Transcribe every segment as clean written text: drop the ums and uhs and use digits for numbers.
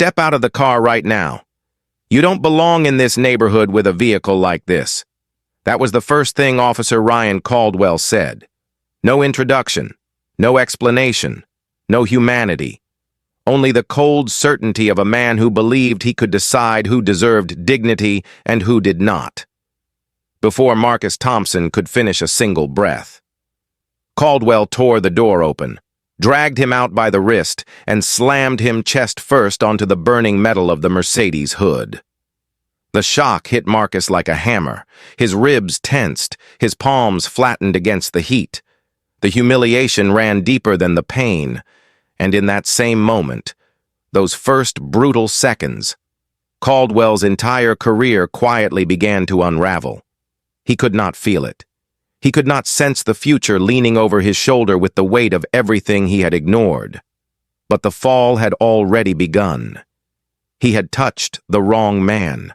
Step out of the car right now. You don't belong in this neighborhood with a vehicle like this. That was the first thing Officer Ryan Caldwell said. No introduction, no explanation, no humanity. Only the cold certainty of a man who believed he could decide who deserved dignity and who did not. Before Marcus Thompson could finish a single breath, Caldwell tore the door open, dragged him out by the wrist, and slammed him chest first onto the burning metal of the Mercedes hood. The shock hit Marcus like a hammer. His ribs tensed, his palms flattened against the heat. The humiliation ran deeper than the pain, and in that same moment, those first brutal seconds, Caldwell's entire career quietly began to unravel. He could not feel it. He could not sense the future leaning over his shoulder with the weight of everything he had ignored. But the fall had already begun. He had touched the wrong man,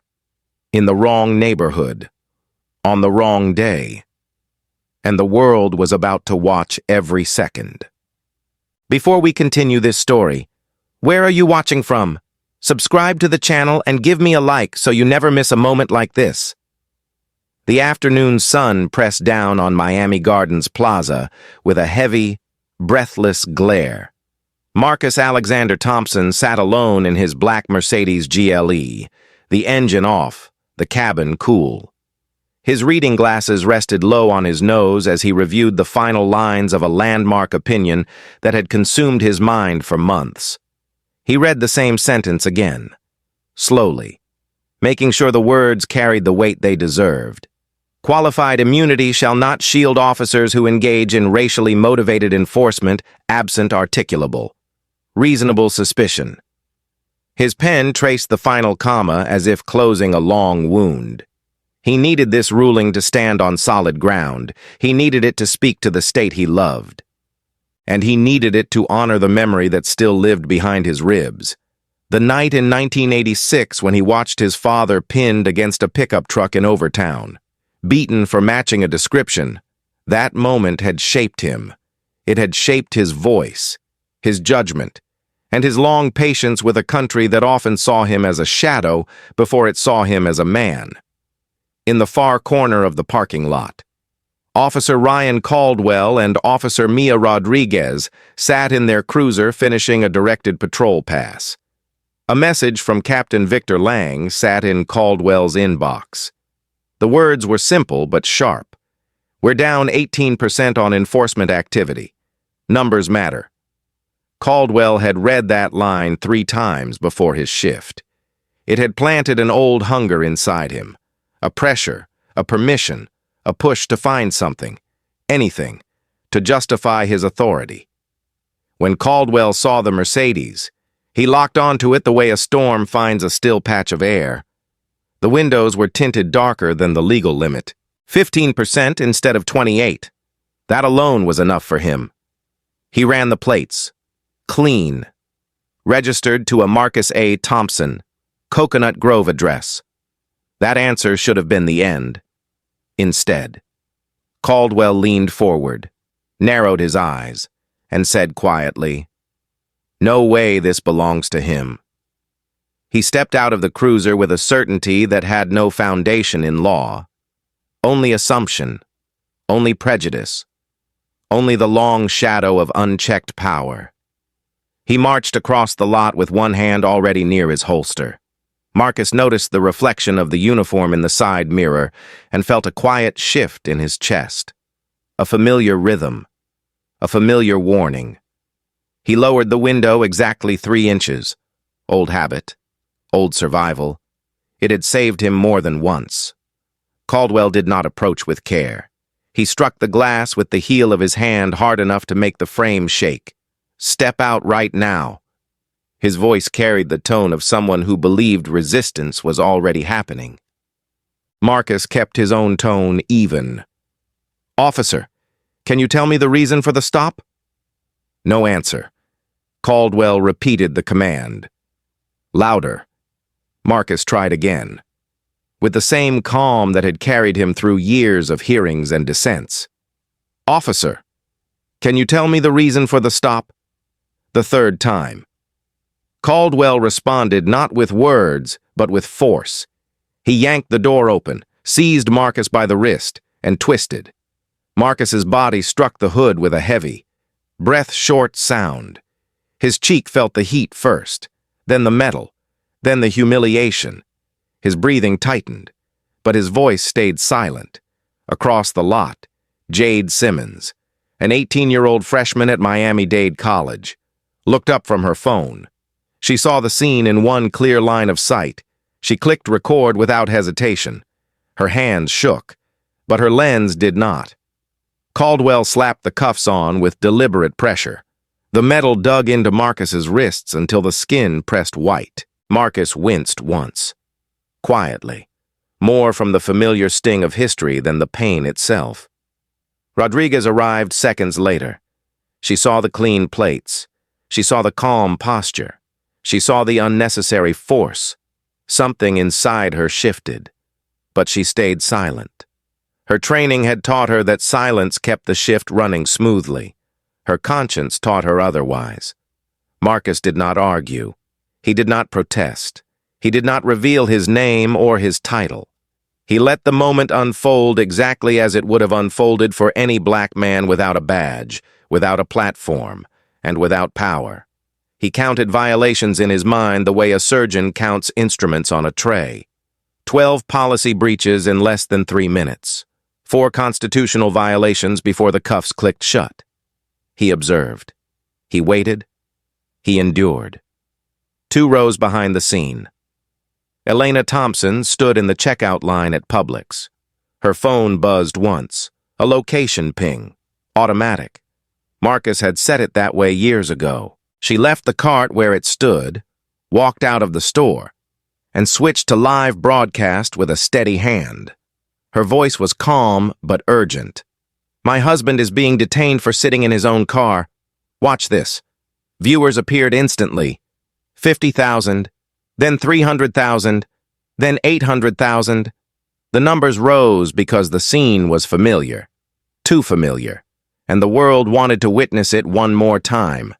in the wrong neighborhood, on the wrong day, and the world was about to watch every second. Before we continue this story, where are you watching from? Subscribe to the channel and give me a like so you never miss a moment like this. The afternoon sun pressed down on Miami Gardens Plaza with a heavy, breathless glare. Marcus Alexander Thompson sat alone in his black Mercedes GLE, the engine off, the cabin cool. His reading glasses rested low on his nose as he reviewed the final lines of a landmark opinion that had consumed his mind for months. He read the same sentence again, slowly, making sure the words carried the weight they deserved. Qualified immunity shall not shield officers who engage in racially motivated enforcement absent articulable, reasonable suspicion. His pen traced the final comma as if closing a long wound. He needed this ruling to stand on solid ground. He needed it to speak to the state he loved. And he needed it to honor the memory that still lived behind his ribs. The night in 1986 when he watched his father pinned against a pickup truck in Overtown, beaten for matching a description. That moment had shaped him. It had shaped his voice, his judgment, and his long patience with a country that often saw him as a shadow before it saw him as a man. In the far corner of the parking lot, Officer Ryan Caldwell and Officer Mia Rodriguez sat in their cruiser finishing a directed patrol pass. A message from Captain Victor Lang sat in Caldwell's inbox. The words were simple but sharp. We're down 18% on enforcement activity. Numbers matter. Caldwell had read that line 3 times before his shift. It had planted an old hunger inside him. A pressure, a permission, a push to find something, anything, to justify his authority. When Caldwell saw the Mercedes, he locked onto it the way a storm finds a still patch of air. The windows were tinted darker than the legal limit, 15% instead of 28%. That alone was enough for him. He ran the plates, clean, registered to a Marcus A. Thompson, Coconut Grove address. That answer should have been the end. Instead, Caldwell leaned forward, narrowed his eyes, and said quietly, "No way this belongs to him." He stepped out of the cruiser with a certainty that had no foundation in law. Only assumption, only prejudice, only the long shadow of unchecked power. He marched across the lot with one hand already near his holster. Marcus noticed the reflection of the uniform in the side mirror and felt a quiet shift in his chest. A familiar rhythm, a familiar warning. He lowered the window exactly 3 inches. Old habit, old survival. It had saved him more than once. Caldwell did not approach with care. He struck the glass with the heel of his hand hard enough to make the frame shake. "Step out right now." His voice carried the tone of someone who believed resistance was already happening. Marcus kept his own tone even. "Officer, can you tell me the reason for the stop?" No answer. Caldwell repeated the command. Louder. Marcus tried again, with the same calm that had carried him through years of hearings and dissents. "Officer, can you tell me the reason for the stop?" The third time. Caldwell responded not with words, but with force. He yanked the door open, seized Marcus by the wrist, and twisted. Marcus's body struck the hood with a heavy, breath-short sound. His cheek felt the heat first, then the metal, then the humiliation. His breathing tightened, but his voice stayed silent. Across the lot, Jade Simmons, an 18-year-old freshman at Miami-Dade College, looked up from her phone. She saw the scene in one clear line of sight. She clicked record without hesitation. Her hands shook, but her lens did not. Caldwell slapped the cuffs on with deliberate pressure. The metal dug into Marcus's wrists until the skin pressed white. Marcus winced once. Quietly. More from the familiar sting of history than the pain itself. Rodriguez arrived seconds later. She saw the clean plates. She saw the calm posture. She saw the unnecessary force. Something inside her shifted. But she stayed silent. Her training had taught her that silence kept the shift running smoothly. Her conscience taught her otherwise. Marcus did not argue. He did not protest. He did not reveal his name or his title. He let the moment unfold exactly as it would have unfolded for any black man without a badge, without a platform, and without power. He counted violations in his mind the way a surgeon counts instruments on a tray. 12 policy breaches in less than 3 minutes. 4 constitutional violations before the cuffs clicked shut. He observed. He waited. He endured. 2 rows behind the scene. Elena Thompson stood in the checkout line at Publix. Her phone buzzed once. A location ping. Automatic. Marcus had set it that way years ago. She left the cart where it stood, walked out of the store, and switched to live broadcast with a steady hand. Her voice was calm but urgent. "My husband is being detained for sitting in his own car. Watch this." Viewers appeared instantly. 50,000, then 300,000, then 800,000. The numbers rose because the scene was familiar. Too familiar. And the world wanted to witness it one more time.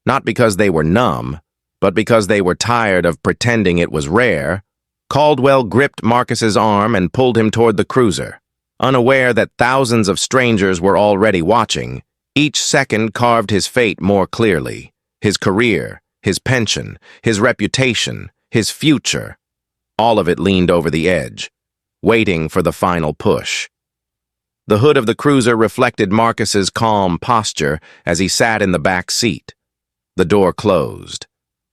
Not because they were numb, but because they were tired of pretending it was rare. Caldwell gripped Marcus's arm and pulled him toward the cruiser. Unaware that thousands of strangers were already watching, each second carved his fate more clearly. His career, his pension, his reputation, his future. All of it leaned over the edge, waiting for the final push. The hood of the cruiser reflected Marcus's calm posture as he sat in the back seat. The door closed.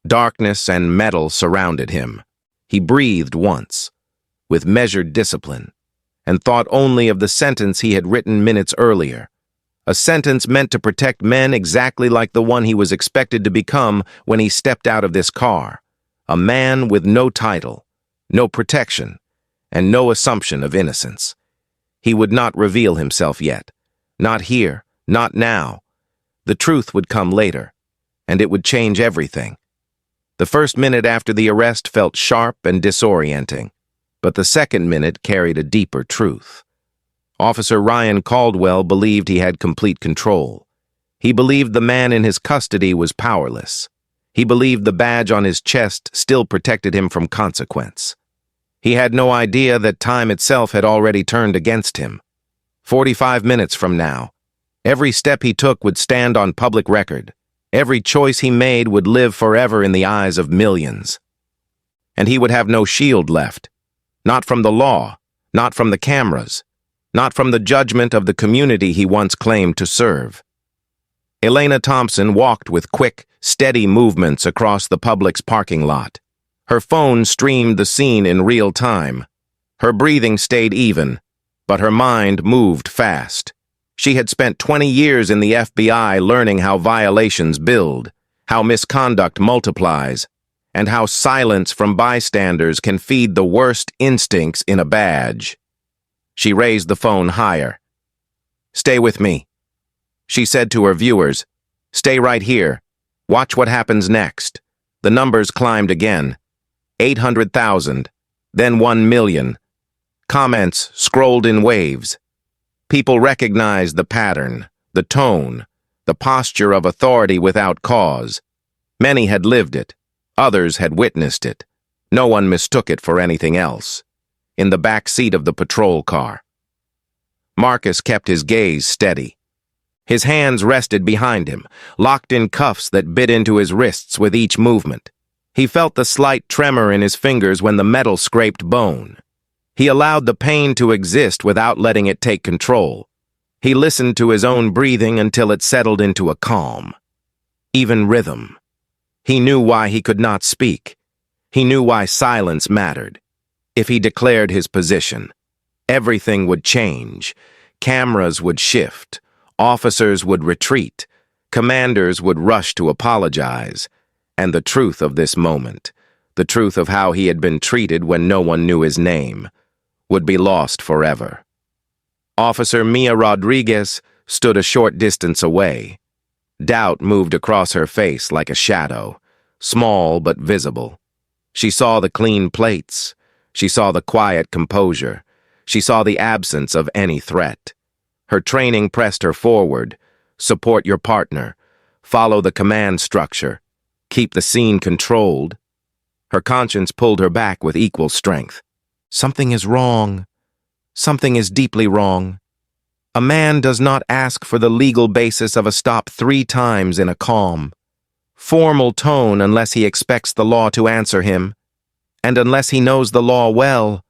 Darkness and metal surrounded him. He breathed once, with measured discipline, and thought only of the sentence he had written minutes earlier. A sentence meant to protect men exactly like the one he was expected to become when he stepped out of this car. A man with no title, no protection, and no assumption of innocence. He would not reveal himself yet. Not here, not now. The truth would come later, and it would change everything. The first minute after the arrest felt sharp and disorienting, but the second minute carried a deeper truth. Officer Ryan Caldwell believed he had complete control. He believed the man in his custody was powerless. He believed the badge on his chest still protected him from consequence. He had no idea that time itself had already turned against him. 45 minutes from now, every step he took would stand on public record. Every choice he made would live forever in the eyes of millions. And he would have no shield left. Not from the law, not from the cameras, not from the judgment of the community he once claimed to serve. Elena Thompson walked with quick, steady movements across the Publix parking lot. Her phone streamed the scene in real time. Her breathing stayed even, but her mind moved fast. She had spent 20 years in the FBI learning how violations build, how misconduct multiplies, and how silence from bystanders can feed the worst instincts in a badge. She raised the phone higher. "Stay with me," she said to her viewers. "Stay right here. Watch what happens next." The numbers climbed again. 800,000, then 1 million. Comments scrolled in waves. People recognized the pattern, the tone, the posture of authority without cause. Many had lived it. Others had witnessed it. No one mistook it for anything else. In the back seat of the patrol car, Marcus kept his gaze steady. His hands rested behind him, locked in cuffs that bit into his wrists with each movement. He felt the slight tremor in his fingers when the metal scraped bone. He allowed the pain to exist without letting it take control. He listened to his own breathing until it settled into a calm, even rhythm. He knew why he could not speak. He knew why silence mattered. If he declared his position, everything would change. Cameras would shift. Officers would retreat. Commanders would rush to apologize. And the truth of this moment, the truth of how he had been treated when no one knew his name, would be lost forever. Officer Mia Rodriguez stood a short distance away. Doubt moved across her face like a shadow, small but visible. She saw the clean plates. She saw the quiet composure. She saw the absence of any threat. Her training pressed her forward. Support your partner. Follow the command structure. Keep the scene controlled. Her conscience pulled her back with equal strength. Something is wrong. Something is deeply wrong. A man does not ask for the legal basis of a stop 3 times in a calm, formal tone unless he expects the law to answer him, and unless he knows the law well.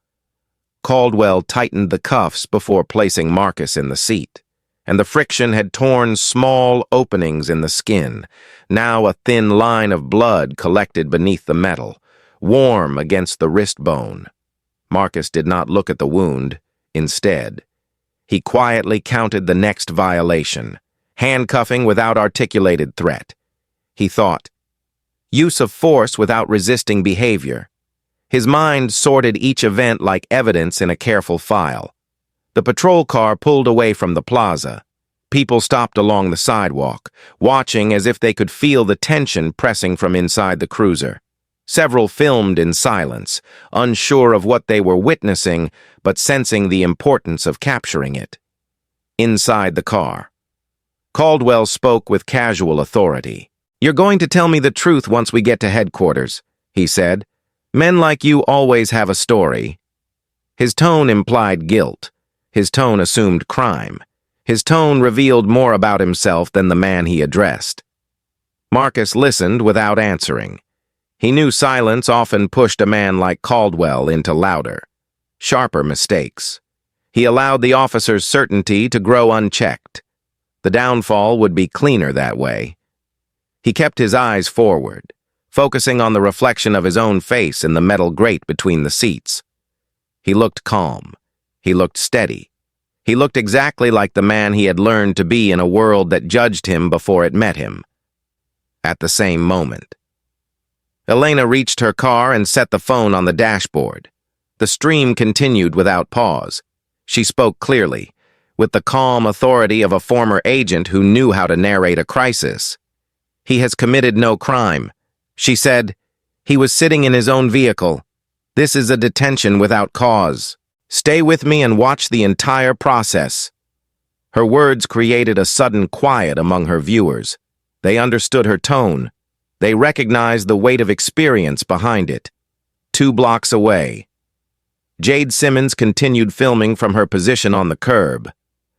Caldwell tightened the cuffs before placing Marcus in the seat, and the friction had torn small openings in the skin. Now a thin line of blood collected beneath the metal, warm against the wrist bone. Marcus did not look at the wound. Instead, he quietly counted the next violation, handcuffing without articulated threat. He thought, use of force without resisting behavior. His mind sorted each event like evidence in a careful file. The patrol car pulled away from the plaza. People stopped along the sidewalk, watching as if they could feel the tension pressing from inside the cruiser. Several filmed in silence, unsure of what they were witnessing, but sensing the importance of capturing it. Inside the car, Caldwell spoke with casual authority. "You're going to tell me the truth once we get to headquarters," he said. "Men like you always have a story." His tone implied guilt. His tone assumed crime. His tone revealed more about himself than the man he addressed. Marcus listened without answering. He knew silence often pushed a man like Caldwell into louder, sharper mistakes. He allowed the officer's certainty to grow unchecked. The downfall would be cleaner that way. He kept his eyes forward, focusing on the reflection of his own face in the metal grate between the seats. He looked calm. He looked steady. He looked exactly like the man he had learned to be in a world that judged him before it met him. At the same moment, Elena reached her car and set the phone on the dashboard. The stream continued without pause. She spoke clearly, with the calm authority of a former agent who knew how to narrate a crisis. "He has committed no crime," she said. "He was sitting in his own vehicle. This is a detention without cause. Stay with me and watch the entire process." Her words created a sudden quiet among her viewers. They understood her tone. They recognized the weight of experience behind it. 2 blocks away, Jade Simmons continued filming from her position on the curb.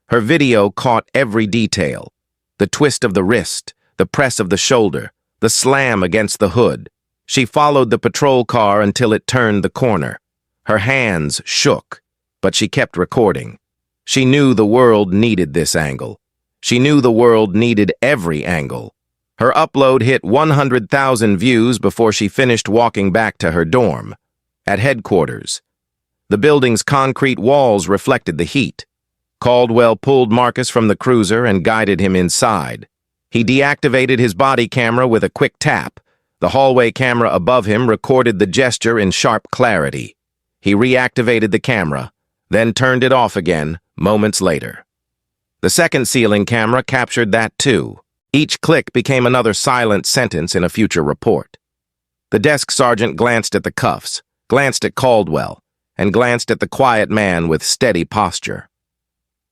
Her video caught every detail: the twist of the wrist, the press of the shoulder, the slam against the hood. She followed the patrol car until it turned the corner. Her hands shook, but she kept recording. She knew the world needed this angle. She knew the world needed every angle. Her upload hit 100,000 views before she finished walking back to her dorm. At headquarters, the building's concrete walls reflected the heat. Caldwell pulled Marcus from the cruiser and guided him inside. He deactivated his body camera with a quick tap. The hallway camera above him recorded the gesture in sharp clarity. He reactivated the camera, then turned it off again moments later. The second ceiling camera captured that too. Each click became another silent sentence in a future report. The desk sergeant glanced at the cuffs, glanced at Caldwell, and glanced at the quiet man with steady posture.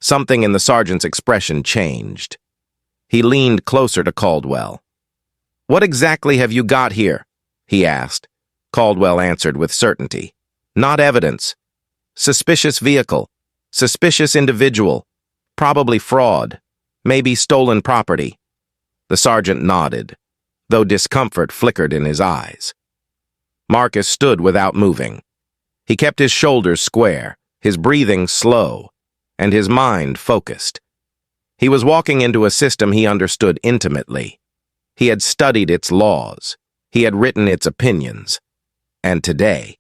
Something in the sergeant's expression changed. He leaned closer to Caldwell. "What exactly have you got here?" he asked. Caldwell answered with certainty. Not evidence. Suspicious vehicle. Suspicious individual. Probably fraud. Maybe stolen property. The sergeant nodded, though discomfort flickered in his eyes. Marcus stood without moving. He kept his shoulders square, his breathing slow, and his mind focused. He was walking into a system he understood intimately. He had studied its laws. He had written its opinions. And today,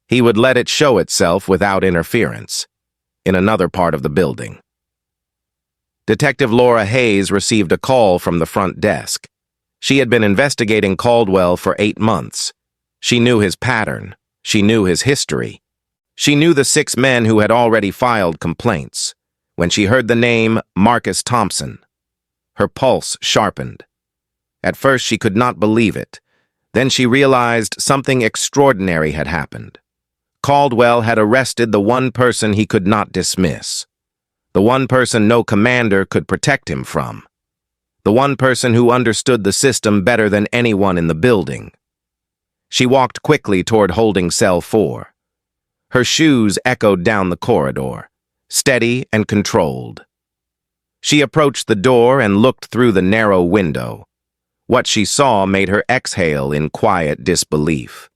he would let it show itself without interference, in another part of the building. Detective Laura Hayes received a call from the front desk. She had been investigating Caldwell for 8 months. She knew his pattern. She knew his history. She knew the 6 men who had already filed complaints. When she heard the name Marcus Thompson, her pulse sharpened. At first, she could not believe it. Then she realized something extraordinary had happened. Caldwell had arrested the one person he could not dismiss. The one person no commander could protect him from. The one person who understood the system better than anyone in the building. She walked quickly toward holding cell 4. Her shoes echoed down the corridor, steady and controlled. She approached the door and looked through the narrow window. What she saw made her exhale in quiet disbelief.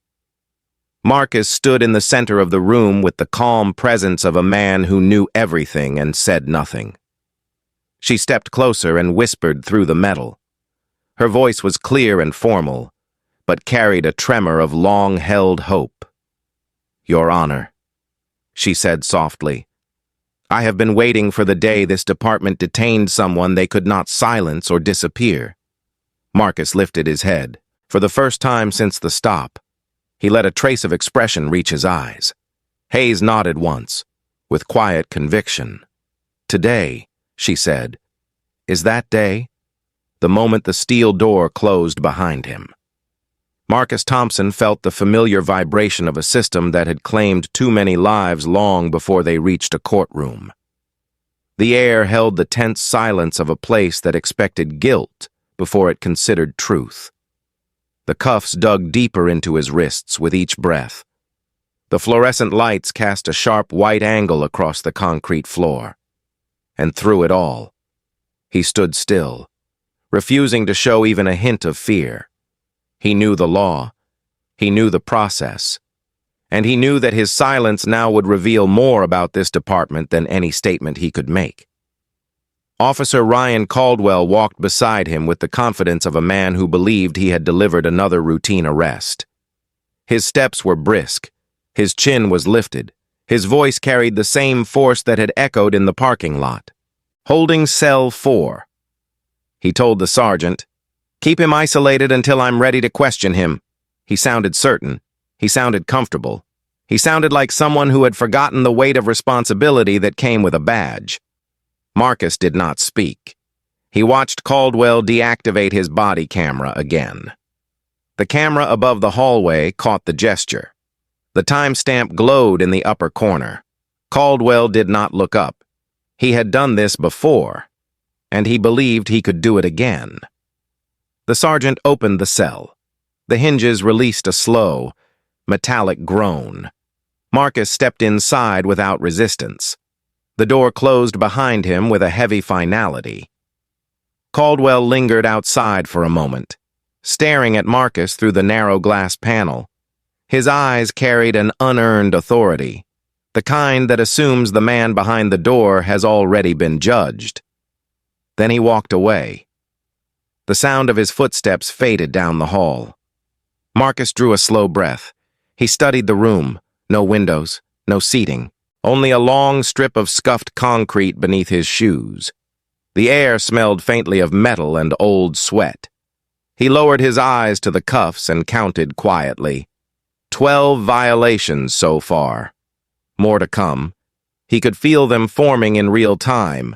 Marcus stood in the center of the room with the calm presence of a man who knew everything and said nothing. She stepped closer and whispered through the metal. Her voice was clear and formal, but carried a tremor of long-held hope. "Your Honor," she said softly, "I have been waiting for the day this department detained someone they could not silence or disappear." Marcus lifted his head. For the first time since the stop, he let a trace of expression reach his eyes. Hayes nodded once, with quiet conviction. "Today," she said, "is that day?" The moment the steel door closed behind him. Marcus Thompson felt the familiar vibration of a system that had claimed too many lives long before they reached a courtroom. The air held the tense silence of a place that expected guilt before it considered truth. The cuffs dug deeper into his wrists with each breath. The fluorescent lights cast a sharp white angle across the concrete floor. And through it all, he stood still, refusing to show even a hint of fear. He knew the law, he knew the process, and he knew that his silence now would reveal more about this department than any statement he could make. Officer Ryan Caldwell walked beside him with the confidence of a man who believed he had delivered another routine arrest. His steps were brisk, his chin was lifted, his voice carried the same force that had echoed in the parking lot. "Holding cell 4. He told the sergeant, "Keep him isolated until I'm ready to question him." He sounded certain. He sounded comfortable. He sounded like someone who had forgotten the weight of responsibility that came with a badge. Marcus did not speak. He watched Caldwell deactivate his body camera again. The camera above the hallway caught the gesture. The timestamp glowed in the upper corner. Caldwell did not look up. He had done this before, and he believed he could do it again. The sergeant opened the cell. The hinges released a slow, metallic groan. Marcus stepped inside without resistance. The door closed behind him with a heavy finality. Caldwell lingered outside for a moment, staring at Marcus through the narrow glass panel. His eyes carried an unearned authority, the kind that assumes the man behind the door has already been judged. Then he walked away. The sound of his footsteps faded down the hall. Marcus drew a slow breath. He studied the room. No windows, no seating, only a long strip of scuffed concrete beneath his shoes. The air smelled faintly of metal and old sweat. He lowered his eyes to the cuffs and counted quietly. 12 violations so far. More to come. He could feel them forming in real time,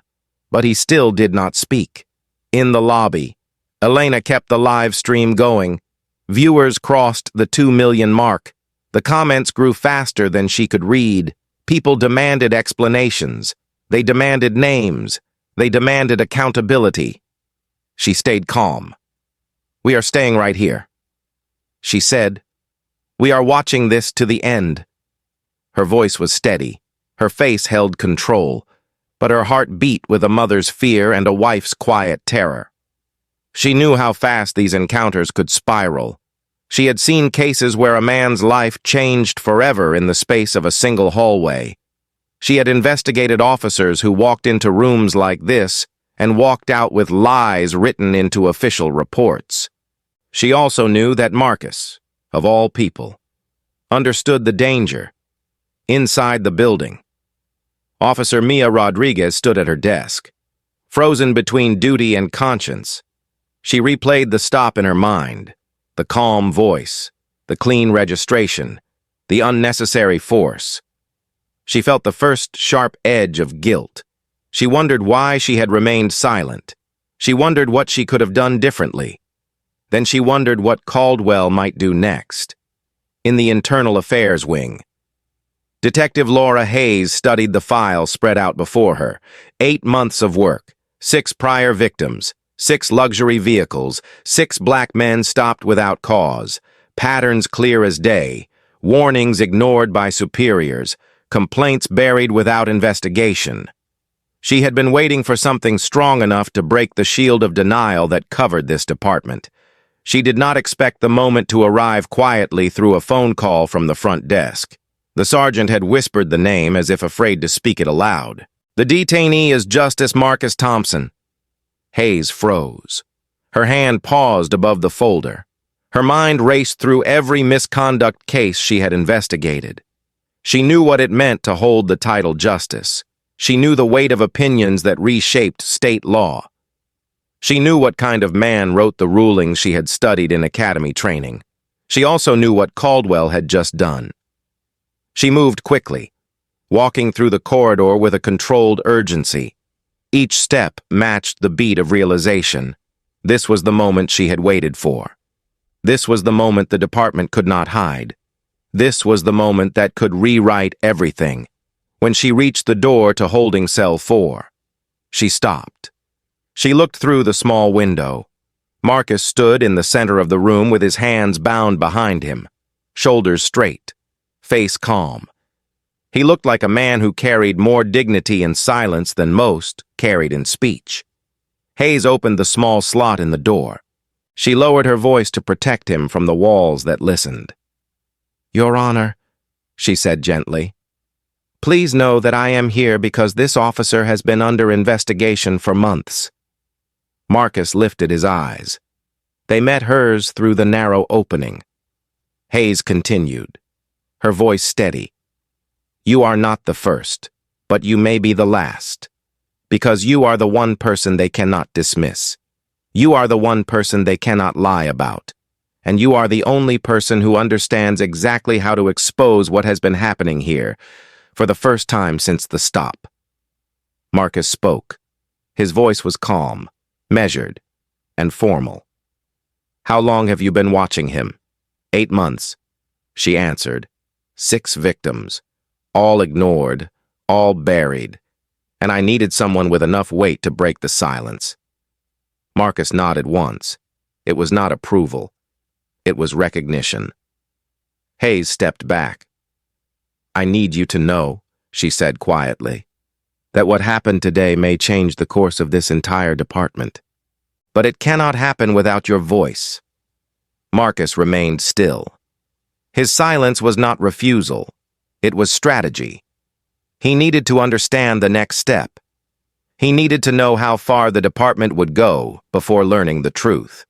but he still did not speak. In the lobby, Elena kept the live stream going. Viewers crossed the 2 million mark. The comments grew faster than she could read. People demanded explanations. They demanded names. They demanded accountability. She stayed calm. "We are staying right here." She said, "We are watching this to the end." Her voice was steady, her face held control, but her heart beat with a mother's fear and a wife's quiet terror. She knew how fast these encounters could spiral. She had seen cases where a man's life changed forever in the space of a single hallway. She had investigated officers who walked into rooms like this and walked out with lies written into official reports. She also knew that Marcus, of all people, understood the danger. Inside the building, Officer Mia Rodriguez stood at her desk, frozen between duty and conscience. She replayed the stop in her mind, the calm voice, the clean registration, the unnecessary force. She felt the first sharp edge of guilt. She wondered why she had remained silent. She wondered what she could have done differently. Then she wondered what Caldwell might do next. In the Internal Affairs Wing, Detective Laura Hayes studied the file spread out before her. 8 months of work, 6 prior victims, 6 luxury vehicles, 6 black men stopped without cause, patterns clear as day, warnings ignored by superiors, complaints buried without investigation. She had been waiting for something strong enough to break the shield of denial that covered this department. She did not expect the moment to arrive quietly through a phone call from the front desk. The sergeant had whispered the name as if afraid to speak it aloud. "The detainee is Justice Marcus Thompson." Hayes froze. Her hand paused above the folder. Her mind raced through every misconduct case she had investigated. She knew what it meant to hold the title justice. She knew the weight of opinions that reshaped state law. She knew what kind of man wrote the rulings she had studied in academy training. She also knew what Caldwell had just done. She moved quickly, walking through the corridor with a controlled urgency. Each step matched the beat of realization. This was the moment she had waited for. This was the moment the department could not hide. This was the moment that could rewrite everything. When she reached the door to holding cell 4, she stopped. She looked through the small window. Marcus stood in the center of the room with his hands bound behind him, shoulders straight, face calm. He looked like a man who carried more dignity in silence than most carried in speech. Hayes opened the small slot in the door. She lowered her voice to protect him from the walls that listened. "Your Honor," she said gently, "please know that I am here because this officer has been under investigation for months." Marcus lifted his eyes. They met hers through the narrow opening. Hayes continued, her voice steady. "You are not the first, but you may be the last, because you are the one person they cannot dismiss. You are the one person they cannot lie about, and you are the only person who understands exactly how to expose what has been happening here for the first time since the stop." Marcus spoke. His voice was calm, measured, and formal. "How long have you been watching him?" 8 months, she answered. 6 victims, all ignored, all buried, and I needed someone with enough weight to break the silence. Marcus nodded once. It was not approval. It was recognition. Hayes stepped back. "I need you to know," she said quietly, "that what happened today may change the course of this entire department. But it cannot happen without your voice." Marcus remained still. His silence was not refusal. It was strategy. He needed to understand the next step. He needed to know how far the department would go before learning the truth.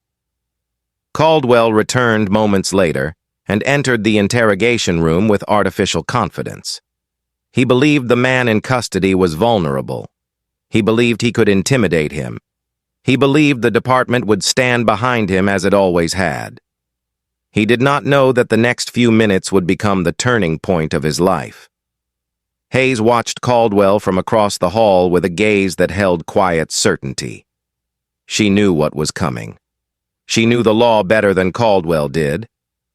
Caldwell returned moments later and entered the interrogation room with artificial confidence. He believed the man in custody was vulnerable. He believed he could intimidate him. He believed the department would stand behind him as it always had. He did not know that the next few minutes would become the turning point of his life. Hayes watched Caldwell from across the hall with a gaze that held quiet certainty. She knew what was coming. She knew the law better than Caldwell did,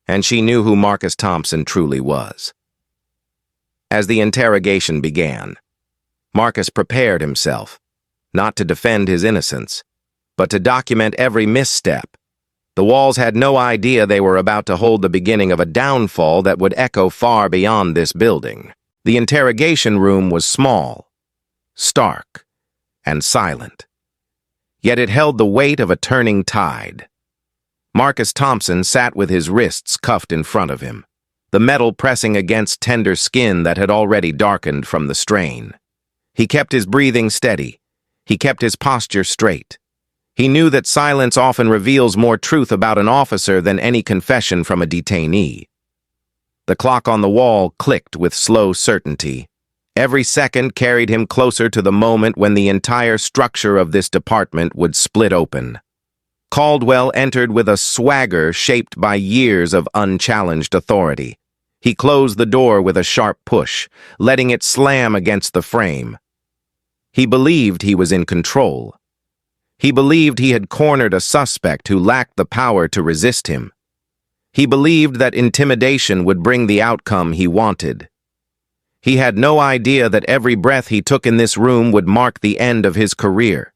and she knew who Marcus Thompson truly was. As the interrogation began, Marcus prepared himself, not to defend his innocence, but to document every misstep, The walls had no idea they were about to hold the beginning of a downfall that would echo far beyond this building. The interrogation room was small, stark, and silent. Yet it held the weight of a turning tide. Marcus Thompson sat with his wrists cuffed in front of him, the metal pressing against tender skin that had already darkened from the strain. He kept his breathing steady. He kept his posture straight. He knew that silence often reveals more truth about an officer than any confession from a detainee. The clock on the wall clicked with slow certainty. Every second carried him closer to the moment when the entire structure of this department would split open. Caldwell entered with a swagger shaped by years of unchallenged authority. He closed the door with a sharp push, letting it slam against the frame. He believed he was in control. He believed he had cornered a suspect who lacked the power to resist him. He believed that intimidation would bring the outcome he wanted. He had no idea that every breath he took in this room would mark the end of his career.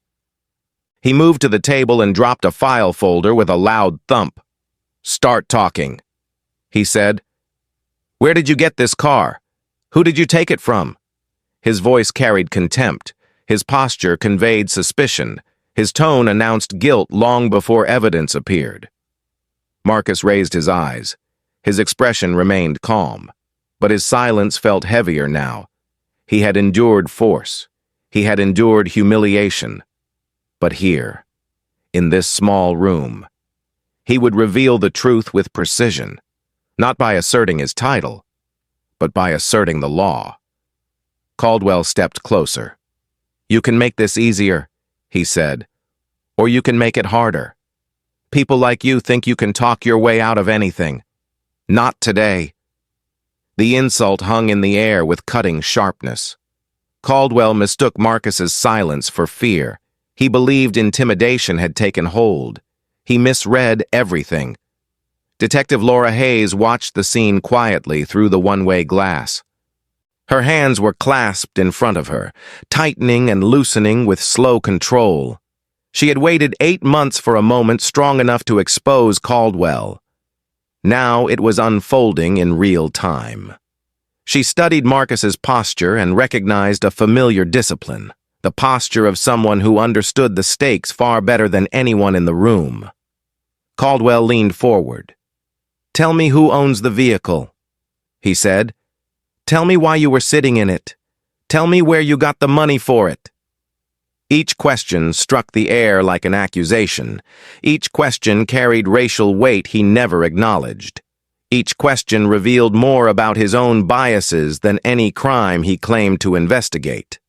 He moved to the table and dropped a file folder with a loud thump. "Start talking," he said. "Where did you get this car? Who did you take it from?" His voice carried contempt. His posture conveyed suspicion. His tone announced guilt long before evidence appeared. Marcus raised his eyes. His expression remained calm, but his silence felt heavier now. He had endured force. He had endured humiliation. But here, in this small room, he would reveal the truth with precision, not by asserting his title, but by asserting the law. Caldwell stepped closer. "You can make this easier," he said, "or you can make it harder. People like you think you can talk your way out of anything. Not today." The insult hung in the air with cutting sharpness. Caldwell mistook Marcus's silence for fear. He believed intimidation had taken hold. He misread everything. Detective Laura Hayes watched the scene quietly through the one-way glass. Her hands were clasped in front of her, tightening and loosening with slow control. She had waited 8 months for a moment strong enough to expose Caldwell. Now it was unfolding in real time. She studied Marcus's posture and recognized a familiar discipline, the posture of someone who understood the stakes far better than anyone in the room. Caldwell leaned forward. "Tell me who owns the vehicle," he said. "Tell me why you were sitting in it. Tell me where you got the money for it." Each question struck the air like an accusation. Each question carried racial weight he never acknowledged. Each question revealed more about his own biases than any crime he claimed to investigate.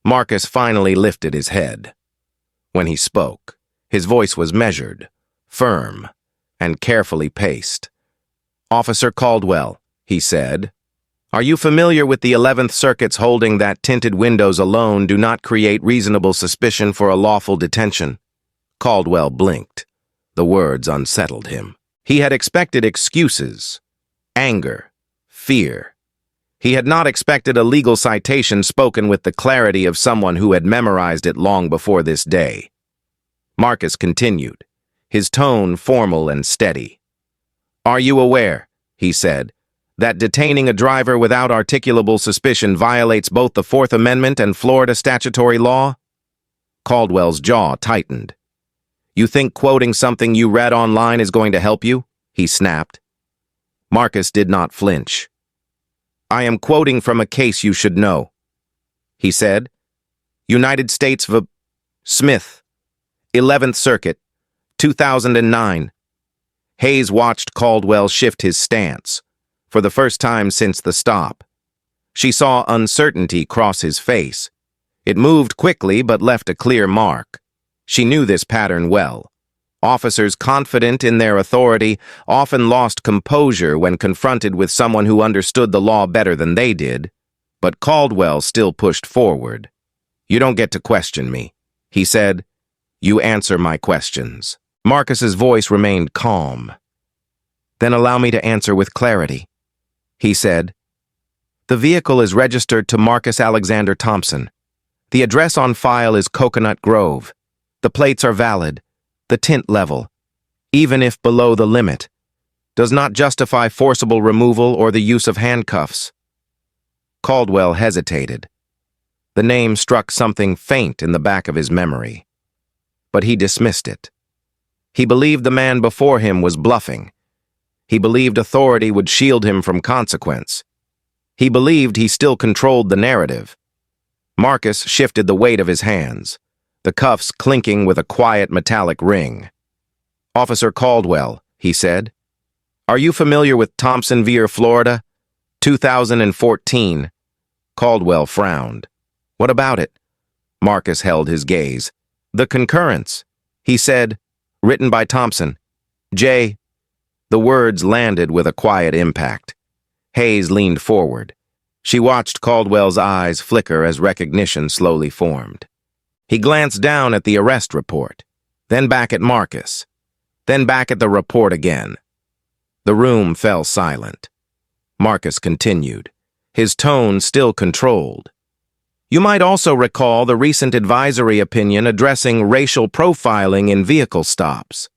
Marcus finally lifted his head. When he spoke, his voice was measured, firm, and carefully paced. "Officer Caldwell," he said, "are you familiar with the 11th Circuit's holding that tinted windows alone do not create reasonable suspicion for a lawful detention?" Caldwell blinked. The words unsettled him. He had expected excuses, anger, fear. He had not expected a legal citation spoken with the clarity of someone who had memorized it long before this day. Marcus continued, his tone formal and steady. "Are you aware," he said, "that detaining a driver without articulable suspicion violates both the Fourth Amendment and Florida statutory law?" Caldwell's jaw tightened. "You think quoting something you read online is going to help you?" he snapped. Marcus did not flinch. "I am quoting from a case you should know," he said. "United States v. Smith, 11th Circuit, 2009. Hayes watched Caldwell shift his stance, for the first time since the stop. She saw uncertainty cross his face. It moved quickly but left a clear mark. She knew this pattern well. Officers confident in their authority often lost composure when confronted with someone who understood the law better than they did, but Caldwell still pushed forward. "You don't get to question me," he said. "You answer my questions." Marcus's voice remained calm. "Then allow me to answer with clarity," he said. "The vehicle is registered to Marcus Alexander Thompson. The address on file is Coconut Grove. The plates are valid. The tint level. even if below the limit, does not justify forcible removal or the use of handcuffs. Caldwell hesitated. The name struck something faint in the back of his memory, but he dismissed it. He believed the man before him was bluffing. He believed authority would shield him from consequence. He believed he still controlled the narrative. Marcus shifted the weight of his hands, the cuffs clinking with a quiet metallic ring. "Officer Caldwell," he said, "are you familiar with Thompsonville, Florida? 2014. Caldwell frowned. "What about it?" Marcus held his gaze. "The concurrence," he said, "written by Thompson. J." The words landed with a quiet impact. Hayes leaned forward. She watched Caldwell's eyes flicker as recognition slowly formed. He glanced down at the arrest report, then back at Marcus, then back at the report again. The room fell silent. Marcus continued, his tone still controlled. "You might also recall the recent advisory opinion addressing racial profiling in vehicle stops.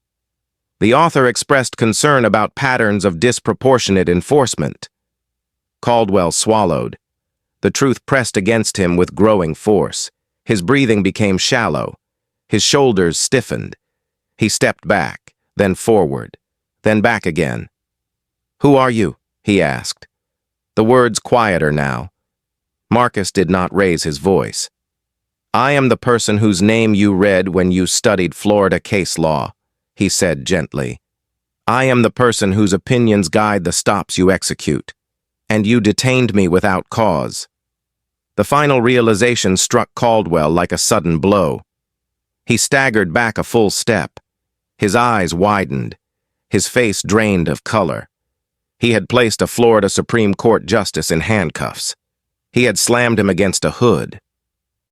The author expressed concern about patterns of disproportionate enforcement." Caldwell swallowed. The truth pressed against him with growing force. His breathing became shallow. His shoulders stiffened. He stepped back, then forward, then back again. "Who are you?" he asked. The words quieter now. Marcus did not raise his voice. "I am the person whose name you read when you studied Florida case law," he said gently. "I am the person whose opinions guide the stops you execute. And you detained me without cause." The final realization struck Caldwell like a sudden blow. He staggered back a full step. His eyes widened, his face drained of color. He had placed a Florida Supreme Court justice in handcuffs. He had slammed him against a hood.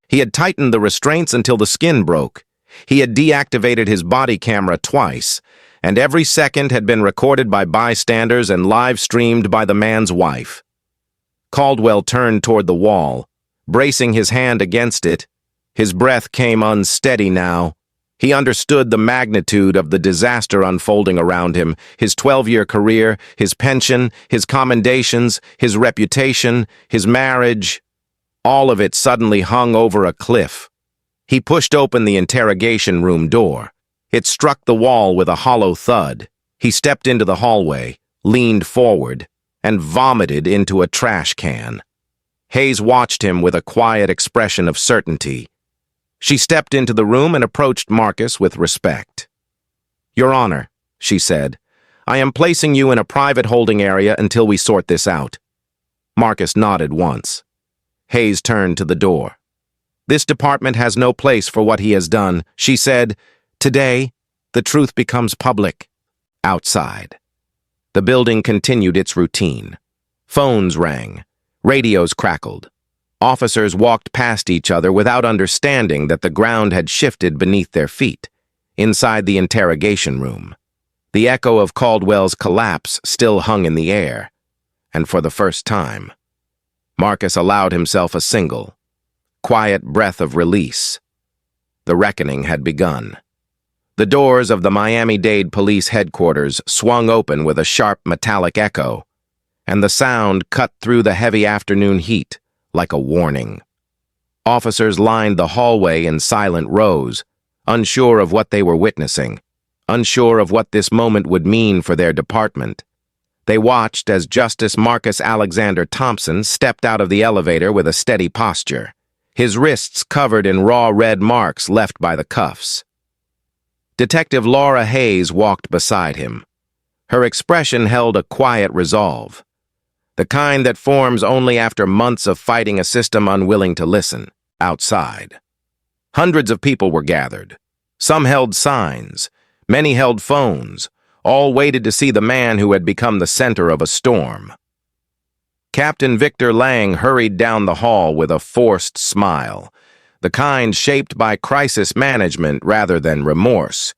He had tightened the restraints until the skin broke. He had deactivated his body camera twice, and every second had been recorded by bystanders and live-streamed by the man's wife. Caldwell turned toward the wall, bracing his hand against it. His breath came unsteady now. He understood the magnitude of the disaster unfolding around him, his 12-year career, his pension, his commendations, his reputation, his marriage. All of it suddenly hung over a cliff. He pushed open the interrogation room door. It struck the wall with a hollow thud. He stepped into the hallway, leaned forward, and vomited into a trash can. Hayes watched him with a quiet expression of certainty. She stepped into the room and approached Marcus with respect. "Your Honor," she said, "I am placing you in a private holding area until we sort this out." Marcus nodded once. Hayes turned to the door. "This department has no place for what he has done," she said. "Today, the truth becomes public." Outside. The building continued its routine. Phones rang. Radios crackled. Officers walked past each other without understanding that the ground had shifted beneath their feet. Inside the interrogation room, the echo of Caldwell's collapse still hung in the air. And for the first time, Marcus allowed himself a single, quiet breath of release. The reckoning had begun. The doors of the Miami-Dade Police Headquarters swung open with a sharp metallic echo, and the sound cut through the heavy afternoon heat like a warning. Officers lined the hallway in silent rows, unsure of what they were witnessing, unsure of what this moment would mean for their department. They watched as Justice Marcus Alexander Thompson stepped out of the elevator with a steady posture, his wrists covered in raw red marks left by the cuffs. Detective Laura Hayes walked beside him. Her expression held a quiet resolve, the kind that forms only after months of fighting a system unwilling to listen. Outside, hundreds of people were gathered. Some held signs, many held phones, all waited to see the man who had become the center of a storm. Captain Victor Lang hurried down the hall with a forced smile, the kind shaped by crisis management rather than remorse.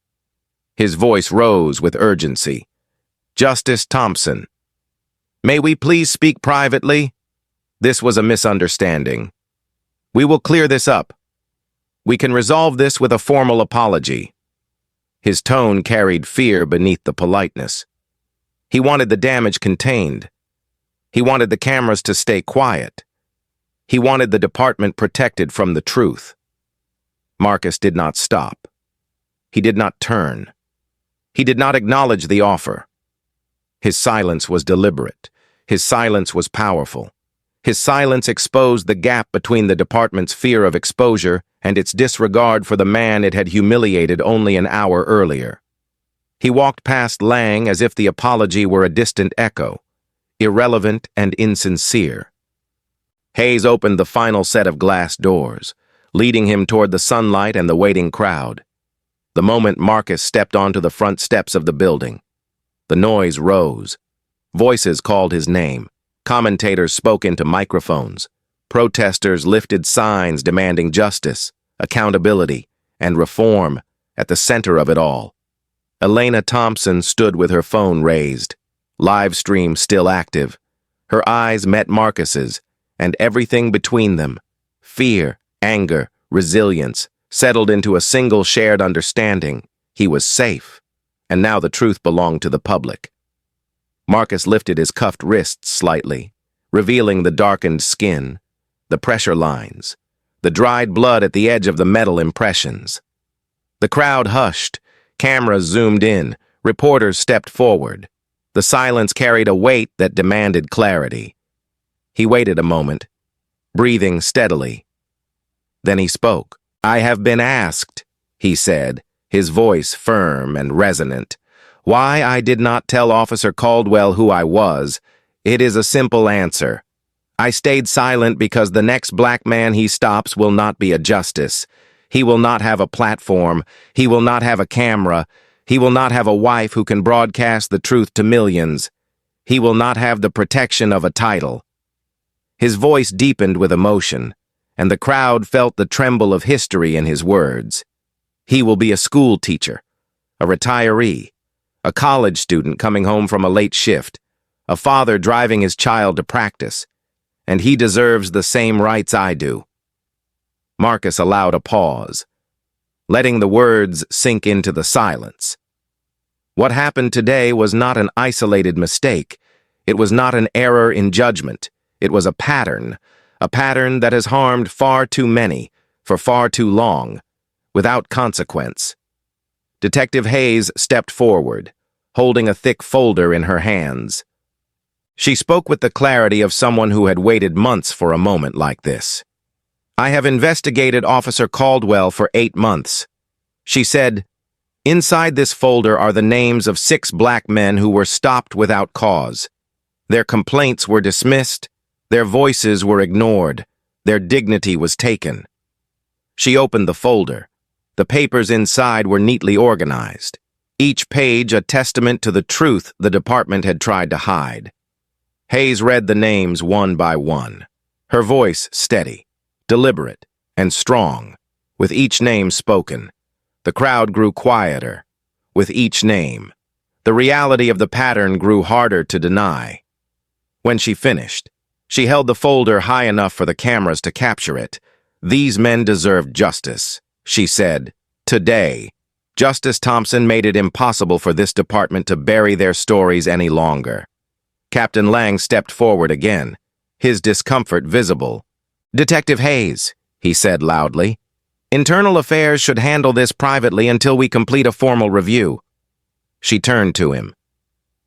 His voice rose with urgency. "Justice Thompson, may we please speak privately? This was a misunderstanding. We will clear this up. We can resolve this with a formal apology." His tone carried fear beneath the politeness. He wanted the damage contained. He wanted the cameras to stay quiet. He wanted the department protected from the truth. Marcus did not stop. He did not turn. He did not acknowledge the offer. His silence was deliberate. His silence was powerful. His silence exposed the gap between the department's fear of exposure and its disregard for the man it had humiliated only an hour earlier. He walked past Lang as if the apology were a distant echo, irrelevant and insincere. Hayes opened the final set of glass doors, leading him toward the sunlight and the waiting crowd. The moment Marcus stepped onto the front steps of the building, the noise rose. Voices called his name. Commentators spoke into microphones. Protesters lifted signs demanding justice, accountability, and reform at the center of it all. Elena Thompson stood with her phone raised, live stream still active. Her eyes met Marcus's, and everything between them, fear, anger, resilience, settled into a single shared understanding. He was safe, and now the truth belonged to the public. Marcus lifted his cuffed wrists slightly, revealing the darkened skin, the pressure lines, the dried blood at the edge of the metal impressions. The crowd hushed, cameras zoomed in, reporters stepped forward. The silence carried a weight that demanded clarity. He waited a moment, breathing steadily. Then he spoke. "I have been asked," he said, his voice firm and resonant, "why I did not tell Officer Caldwell who I was. It is a simple answer. I stayed silent because the next black man he stops will not be a justice. He will not have a platform. He will not have a camera. He will not have a wife who can broadcast the truth to millions. He will not have the protection of a title." His voice deepened with emotion, and the crowd felt the tremble of history in his words. He will be a school teacher, a retiree, a college student coming home from a late shift, a father driving his child to practice, and he deserves the same rights I do. Marcus allowed a pause, letting the words sink into the silence. What happened today was not an isolated mistake. It was not an error in judgment. It was a pattern that has harmed far too many, for far too long, without consequence. Detective Hayes stepped forward, holding a thick folder in her hands. She spoke with the clarity of someone who had waited months for a moment like this. "I have investigated Officer Caldwell for 8 months. She said, "Inside this folder are the names of 6 black men who were stopped without cause. Their complaints were dismissed. Their voices were ignored. Their dignity was taken." She opened the folder. The papers inside were neatly organized, each page a testament to the truth the department had tried to hide. Hayes read the names one by one, her voice steady, deliberate, and strong. With each name spoken, the crowd grew quieter. With each name, the reality of the pattern grew harder to deny. When she finished, she held the folder high enough for the cameras to capture it. "These men deserved justice," she said. "Today, Justice Thompson made it impossible for this department to bury their stories any longer." Captain Lang stepped forward again, his discomfort visible. "Detective Hayes," he said loudly, "Internal Affairs should handle this privately until we complete a formal review." She turned to him.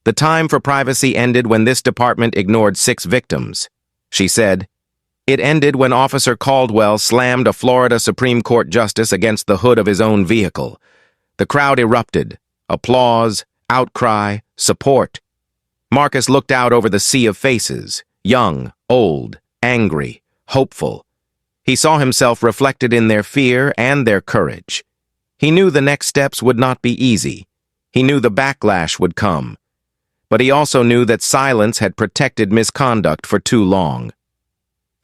"The time for privacy ended when this department ignored 6 victims," she said. "It ended when Officer Caldwell slammed a Florida Supreme Court justice against the hood of his own vehicle." The crowd erupted. Applause, outcry, support. Marcus looked out over the sea of faces, young, old, angry, hopeful. He saw himself reflected in their fear and their courage. He knew the next steps would not be easy. He knew the backlash would come. But he also knew that silence had protected misconduct for too long.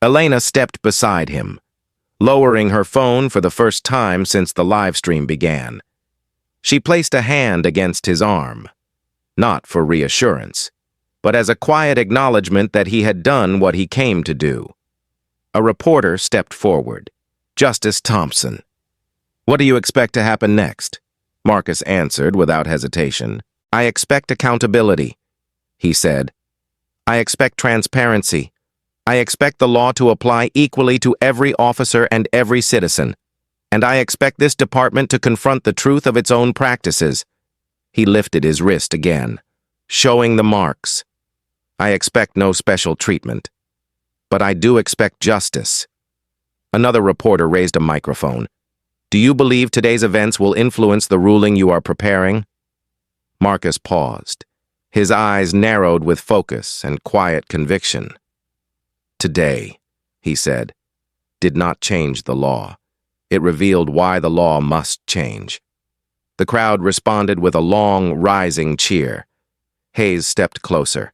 Elena stepped beside him, lowering her phone for the first time since the live stream began. She placed a hand against his arm, not for reassurance, but as a quiet acknowledgement that he had done what he came to do. A reporter stepped forward. "Justice Thompson, what do you expect to happen next?" Marcus answered without hesitation. I expect accountability, he said. I expect transparency. I expect the law to apply equally to every officer and every citizen. And I expect this department to confront the truth of its own practices. He lifted his wrist again, showing the marks. I expect no special treatment. But I do expect justice. Another reporter raised a microphone. Do you believe today's events will influence the ruling you are preparing? Marcus paused. His eyes narrowed with focus and quiet conviction. Today, he said, did not change the law. It revealed why the law must change. The crowd responded with a long, rising cheer. Hayes stepped closer.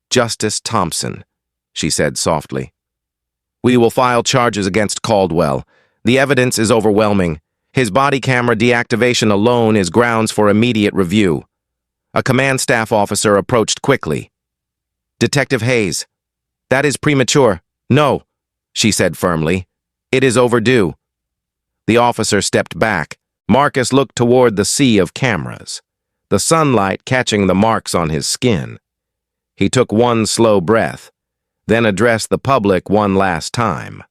Justice Thompson, she said softly. We will file charges against Caldwell. The evidence is overwhelming. His body camera deactivation alone is grounds for immediate review. A command staff officer approached quickly. Detective Hayes, that is premature. No, she said firmly. It is overdue. The officer stepped back. Marcus looked toward the sea of cameras, the sunlight catching the marks on his skin. He took one slow breath, then addressed the public one last time.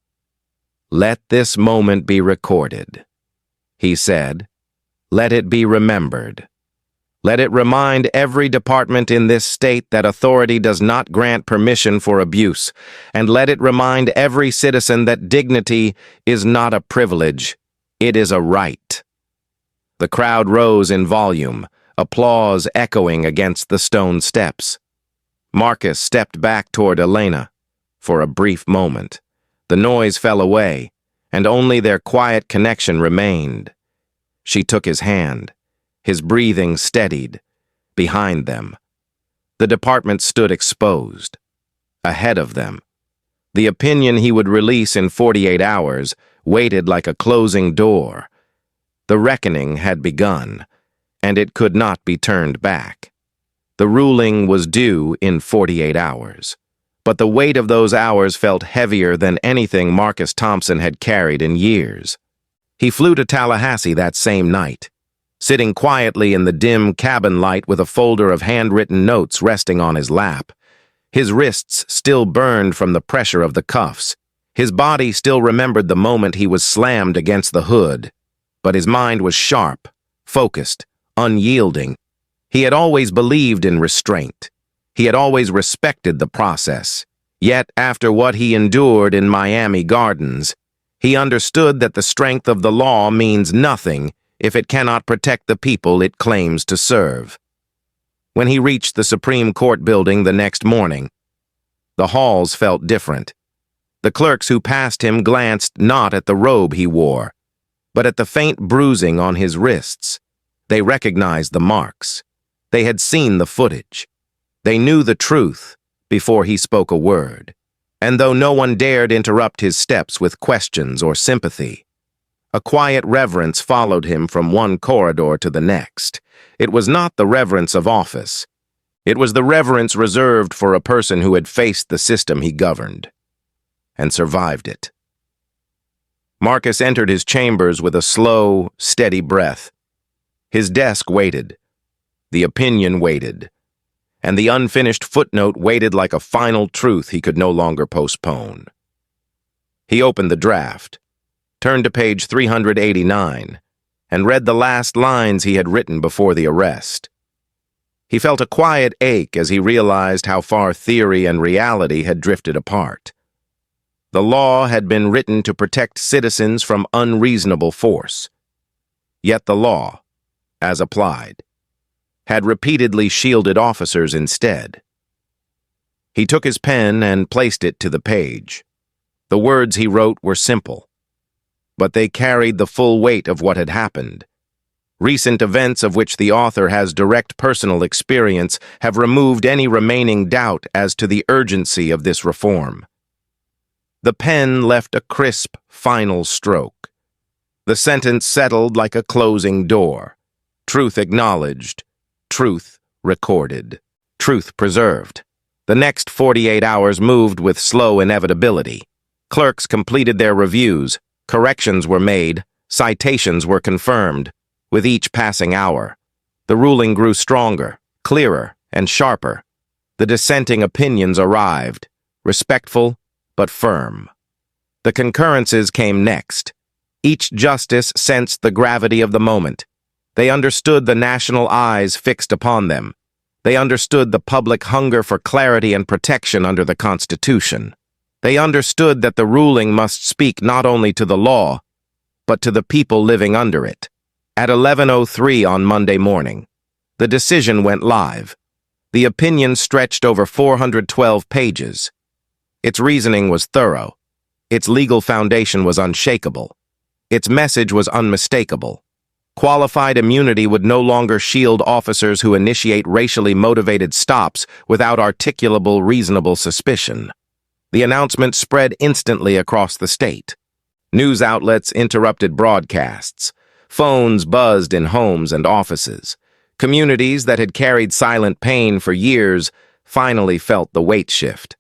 Let this moment be recorded, he said. Let it be remembered. Let it remind every department in this state that authority does not grant permission for abuse, and let it remind every citizen that dignity is not a privilege, it is a right. The crowd rose in volume, applause echoing against the stone steps. Marcus stepped back toward Elena. For a brief moment, the noise fell away, and only their quiet connection remained. She took his hand. His breathing steadied. Behind them, the department stood exposed. Ahead of them, the opinion he would release in 48 hours waited like a closing door. The reckoning had begun, and it could not be turned back. The ruling was due in 48 hours. But the weight of those hours felt heavier than anything Marcus Thompson had carried in years. He flew to Tallahassee that same night, sitting quietly in the dim cabin light with a folder of handwritten notes resting on his lap. His wrists still burned from the pressure of the cuffs. His body still remembered the moment he was slammed against the hood. But his mind was sharp, focused, unyielding. He had always believed in restraint. He had always respected the process. Yet, after what he endured in Miami Gardens, he understood that the strength of the law means nothing if it cannot protect the people it claims to serve. When he reached the Supreme Court building the next morning, the halls felt different. The clerks who passed him glanced not at the robe he wore, but at the faint bruising on his wrists. They recognized the marks. They had seen the footage. They knew the truth before he spoke a word. And though no one dared interrupt his steps with questions or sympathy, a quiet reverence followed him from one corridor to the next. It was not the reverence of office. It was the reverence reserved for a person who had faced the system he governed and survived it. Marcus entered his chambers with a slow, steady breath. His desk waited. The opinion waited. And the unfinished footnote waited like a final truth he could no longer postpone. He opened the draft, turned to page 389, and read the last lines he had written before the arrest. He felt a quiet ache as he realized how far theory and reality had drifted apart. The law had been written to protect citizens from unreasonable force. Yet the law, as applied, had repeatedly shielded officers instead. He took his pen and placed it to the page. The words he wrote were simple, but they carried the full weight of what had happened. Recent events of which the author has direct personal experience have removed any remaining doubt as to the urgency of this reform. The pen left a crisp, final stroke. The sentence settled like a closing door. Truth acknowledged, truth recorded, truth preserved. The next 48 hours moved with slow inevitability. Clerks completed their reviews, corrections were made, citations were confirmed. With each passing hour, the ruling grew stronger, clearer, and sharper. The dissenting opinions arrived, respectful but firm. The concurrences came next. Each justice sensed the gravity of the moment. They understood the national eyes fixed upon them. They understood the public hunger for clarity and protection under the Constitution. They understood that the ruling must speak not only to the law, but to the people living under it. At 11:03 on Monday morning, the decision went live. The opinion stretched over 412 pages. Its reasoning was thorough. Its legal foundation was unshakable. Its message was unmistakable. Qualified immunity would no longer shield officers who initiate racially motivated stops without articulable, reasonable suspicion. The announcement spread instantly across the state. News outlets interrupted broadcasts. Phones buzzed in homes and offices. Communities that had carried silent pain for years finally felt the weight shift.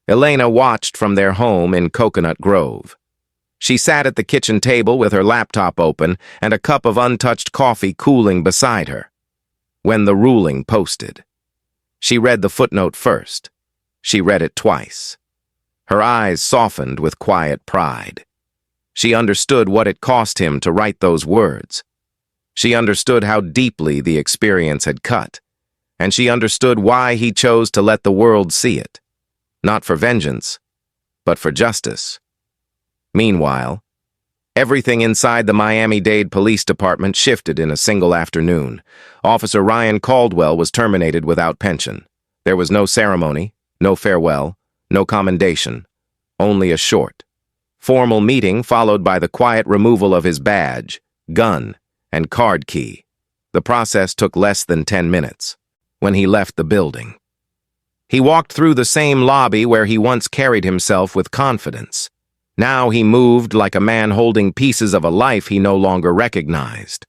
Elena watched from their home in Coconut Grove. She sat at the kitchen table with her laptop open and a cup of untouched coffee cooling beside her. When the ruling posted, she read the footnote first. She read it twice. Her eyes softened with quiet pride. She understood what it cost him to write those words. She understood how deeply the experience had cut, and she understood why he chose to let the world see it. Not for vengeance, but for justice. Meanwhile, everything inside the Miami-Dade Police Department shifted in a single afternoon. Officer Ryan Caldwell was terminated without pension. There was no ceremony, no farewell, no commendation, only a short, formal meeting followed by the quiet removal of his badge, gun, and card key. The process took less than 10 minutes. When he left the building, he walked through the same lobby where he once carried himself with confidence. Now he moved like a man holding pieces of a life he no longer recognized.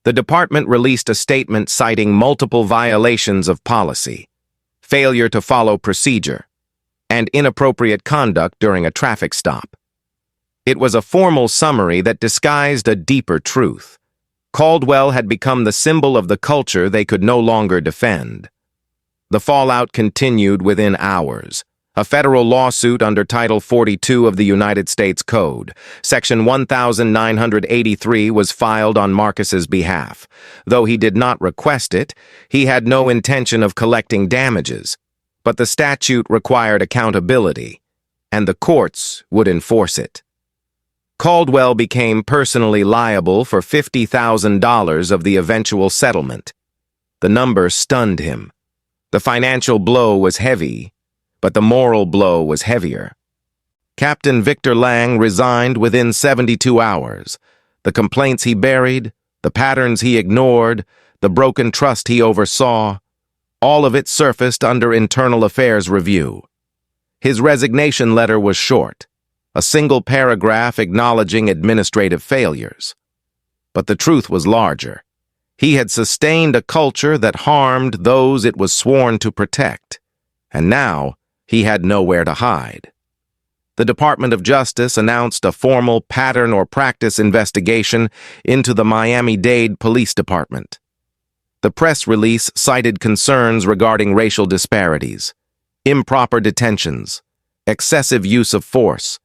The department released a statement citing multiple violations of policy, failure to follow procedure, and inappropriate conduct during a traffic stop. It was a formal summary that disguised a deeper truth. Caldwell had become the symbol of the culture they could no longer defend. The fallout continued within hours. A federal lawsuit under Title 42 of the United States Code, Section 1983, was filed on Marcus's behalf. Though he did not request it, he had no intention of collecting damages. But the statute required accountability, and the courts would enforce it. Caldwell became personally liable for $50,000 of the eventual settlement. The number stunned him. The financial blow was heavy, but the moral blow was heavier. Captain Victor Lang resigned within 72 hours. The complaints he buried, the patterns he ignored, the broken trust he oversaw, all of it surfaced under internal affairs review. His resignation letter was short, a single paragraph acknowledging administrative failures. But the truth was larger. He had sustained a culture that harmed those it was sworn to protect, and now he had nowhere to hide. The Department of Justice announced a formal pattern or practice investigation into the Miami-Dade Police Department. The press release cited concerns regarding racial disparities, improper detentions, excessive use of force,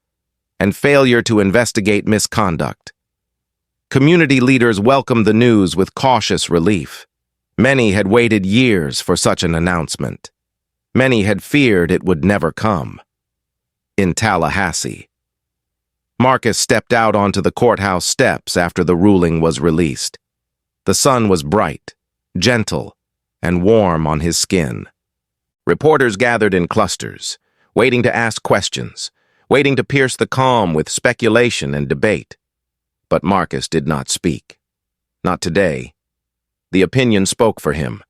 and failure to investigate misconduct. Community leaders welcomed the news with cautious relief. Many had waited years for such an announcement. Many had feared it would never come. In Tallahassee, Marcus stepped out onto the courthouse steps after the ruling was released. The sun was bright, gentle, and warm on his skin. Reporters gathered in clusters, waiting to ask questions, waiting to pierce the calm with speculation and debate. But Marcus did not speak. Not today. The opinion spoke for him,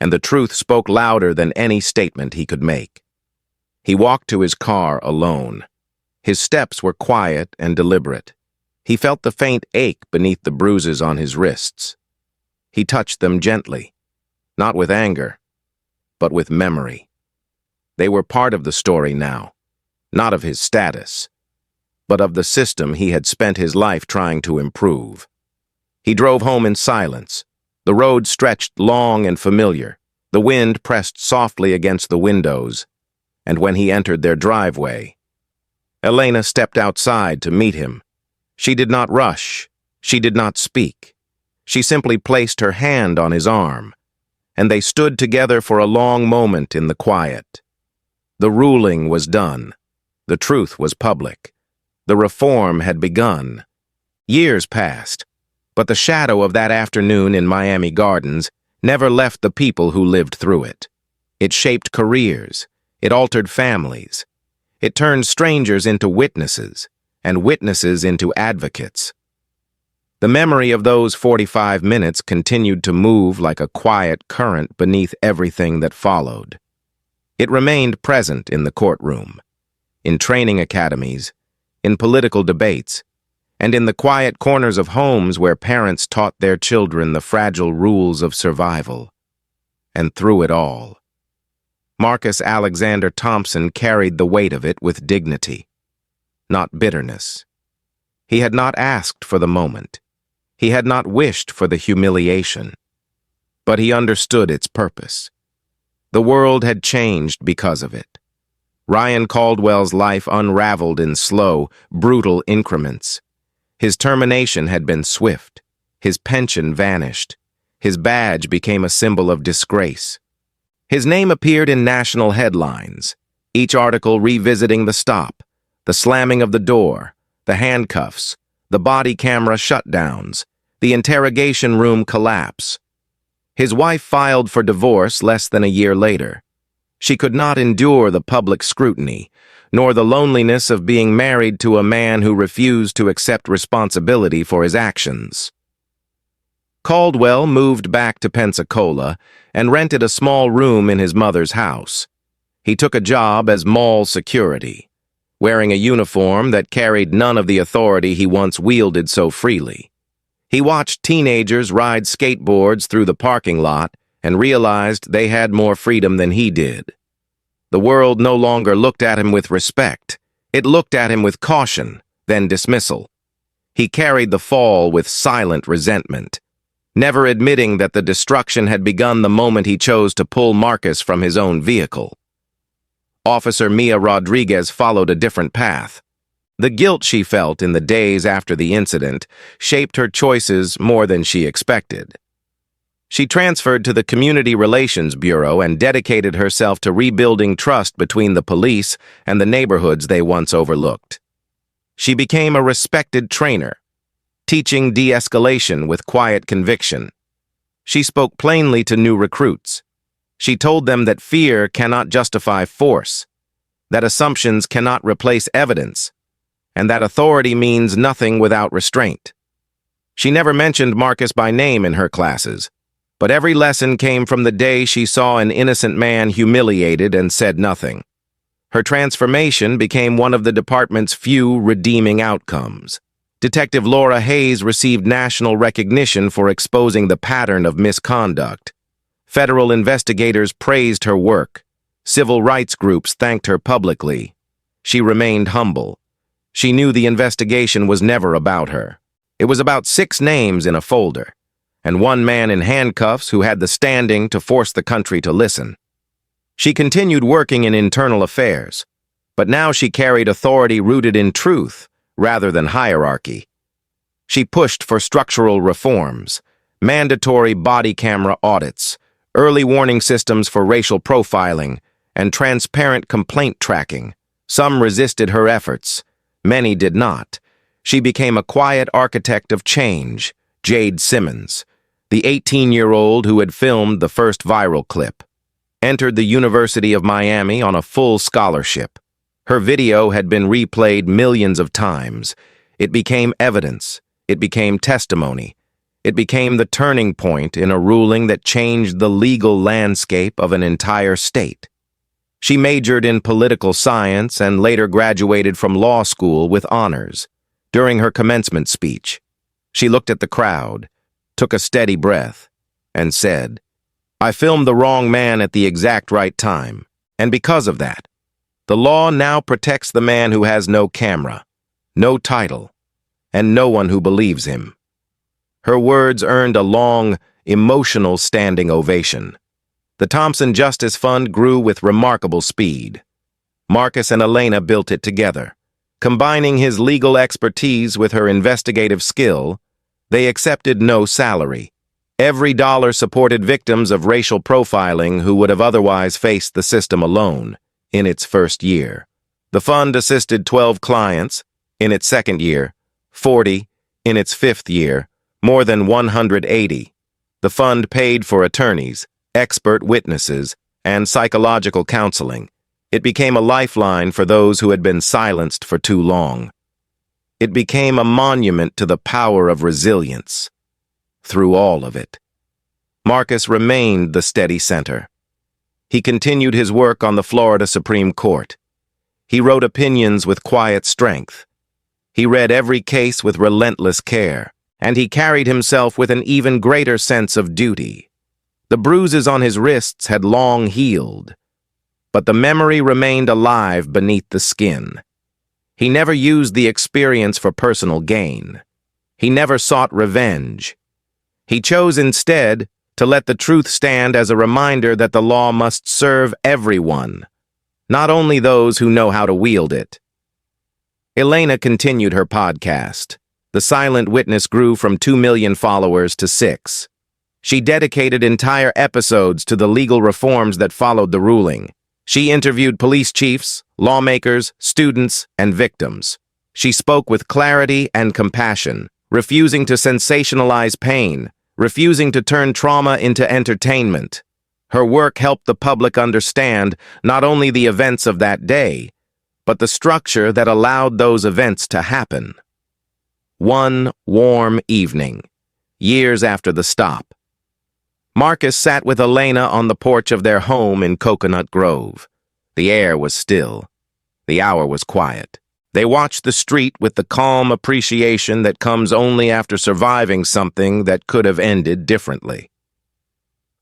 and the truth spoke louder than any statement he could make. He walked to his car alone. His steps were quiet and deliberate. He felt the faint ache beneath the bruises on his wrists. He touched them gently, not with anger, but with memory. They were part of the story now, not of his status, but of the system he had spent his life trying to improve. He drove home in silence. The road stretched long and familiar. The wind pressed softly against the windows. And when he entered their driveway, Elena stepped outside to meet him. She did not rush. She did not speak. She simply placed her hand on his arm, and they stood together for a long moment in the quiet. The ruling was done. The truth was public. The reform had begun. Years passed, but the shadow of that afternoon in Miami Gardens never left the people who lived through it. It shaped careers. It altered families. It turned strangers into witnesses, and witnesses into advocates. The memory of those 45 minutes continued to move like a quiet current beneath everything that followed. It remained present in the courtroom, in training academies, in political debates, and in the quiet corners of homes where parents taught their children the fragile rules of survival. And through it all, Marcus Alexander Thompson carried the weight of it with dignity, not bitterness. He had not asked for the moment. He had not wished for the humiliation. But he understood its purpose. The world had changed because of it. Ryan Caldwell's life unraveled in slow, brutal increments. His termination had been swift. His pension vanished. His badge became a symbol of disgrace. His name appeared in national headlines, each article revisiting the stop, the slamming of the door, the handcuffs, the body camera shutdowns, the interrogation room collapse. His wife filed for divorce less than a year later. She could not endure the public scrutiny, nor the loneliness of being married to a man who refused to accept responsibility for his actions. Caldwell moved back to Pensacola and rented a small room in his mother's house. He took a job as mall security, wearing a uniform that carried none of the authority he once wielded so freely. He watched teenagers ride skateboards through the parking lot and realized they had more freedom than he did. The world no longer looked at him with respect. It looked at him with caution, then dismissal. He carried the fall with silent resentment, never admitting that the destruction had begun the moment he chose to pull Marcus from his own vehicle. Officer Mia Rodriguez followed a different path. The guilt she felt in the days after the incident shaped her choices more than she expected. She transferred to the Community Relations Bureau and dedicated herself to rebuilding trust between the police and the neighborhoods they once overlooked. She became a respected trainer, teaching de-escalation with quiet conviction. She spoke plainly to new recruits. She told them that fear cannot justify force, that assumptions cannot replace evidence, and that authority means nothing without restraint. She never mentioned Marcus by name in her classes, but every lesson came from the day she saw an innocent man humiliated and said nothing. Her transformation became one of the department's few redeeming outcomes. Detective Laura Hayes received national recognition for exposing the pattern of misconduct. Federal investigators praised her work. Civil rights groups thanked her publicly. She remained humble. She knew the investigation was never about her. It was about 6 names in a folder, and one man in handcuffs who had the standing to force the country to listen. She continued working in internal affairs, but now she carried authority rooted in truth rather than hierarchy. She pushed for structural reforms, mandatory body camera audits, early warning systems for racial profiling, and transparent complaint tracking. Some resisted her efforts. Many did not. She became a quiet architect of change, Jade Simmons, the 18-year-old who had filmed the first viral clip, entered the University of Miami on a full scholarship. Her video had been replayed millions of times. It became evidence. It became testimony. It became the turning point in a ruling that changed the legal landscape of an entire state. She majored in political science and later graduated from law school with honors. During her commencement speech, she looked at the crowd, took a steady breath, and said, "I filmed the wrong man at the exact right time, and because of that, the law now protects the man who has no camera, no title, and no one who believes him." Her words earned a long, emotional standing ovation. The Thompson Justice Fund grew with remarkable speed. Marcus and Elena built it together. Combining his legal expertise with her investigative skill, they accepted no salary. Every dollar supported victims of racial profiling who would have otherwise faced the system alone in its first year. The fund assisted 12 clients in its second year, 40 in its fifth year, more than 180. The fund paid for attorneys, expert witnesses, and psychological counseling. It became a lifeline for those who had been silenced for too long. It became a monument to the power of resilience. Through all of it, Marcus remained the steady center. He continued his work on the Florida Supreme Court. He wrote opinions with quiet strength. He read every case with relentless care, and he carried himself with an even greater sense of duty. The bruises on his wrists had long healed, but the memory remained alive beneath the skin. He never used the experience for personal gain. He never sought revenge. He chose instead to let the truth stand as a reminder that the law must serve everyone, not only those who know how to wield it. Elena continued her podcast. The Silent Witness grew from 2 million followers to 6. She dedicated entire episodes to the legal reforms that followed the ruling. She interviewed police chiefs, lawmakers, students, and victims. She spoke with clarity and compassion, refusing to sensationalize pain, refusing to turn trauma into entertainment. Her work helped the public understand not only the events of that day, but the structure that allowed those events to happen. One warm evening, years after the stop, Marcus sat with Elena on the porch of their home in Coconut Grove. The air was still. The hour was quiet. They watched the street with the calm appreciation that comes only after surviving something that could have ended differently.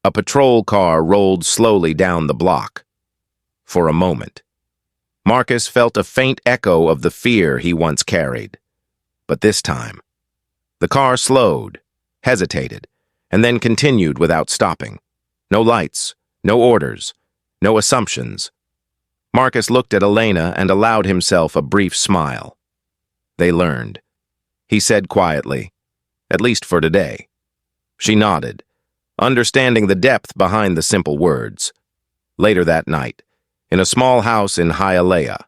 A patrol car rolled slowly down the block. For a moment, Marcus felt a faint echo of the fear he once carried. But this time, the car slowed, hesitated, and then continued without stopping. No lights, no orders, no assumptions. Marcus looked at Elena and allowed himself a brief smile. They learned. He said quietly, "At least for today." She nodded, understanding the depth behind the simple words. Later that night, in a small house in Hialeah,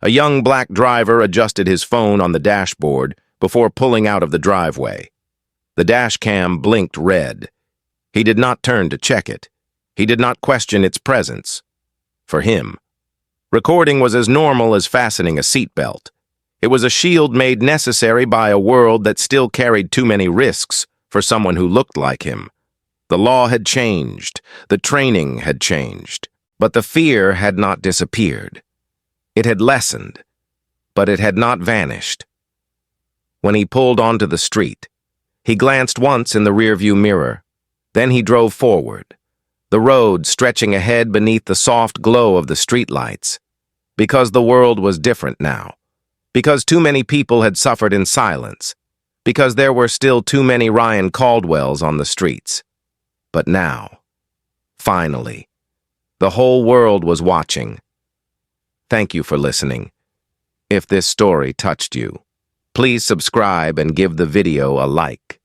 a young black driver adjusted his phone on the dashboard before pulling out of the driveway. The dash cam blinked red. He did not turn to check it. He did not question its presence. For him, recording was as normal as fastening a seatbelt. It was a shield made necessary by a world that still carried too many risks for someone who looked like him. The law had changed. The training had changed. But the fear had not disappeared. It had lessened, but it had not vanished. When he pulled onto the street, he glanced once in the rearview mirror. Then he drove forward, the road stretching ahead beneath the soft glow of the streetlights. Because the world was different now. Because too many people had suffered in silence. Because there were still too many Ryan Caldwells on the streets. But now, finally, the whole world was watching. Thank you for listening. If this story touched you, please subscribe and give the video a like.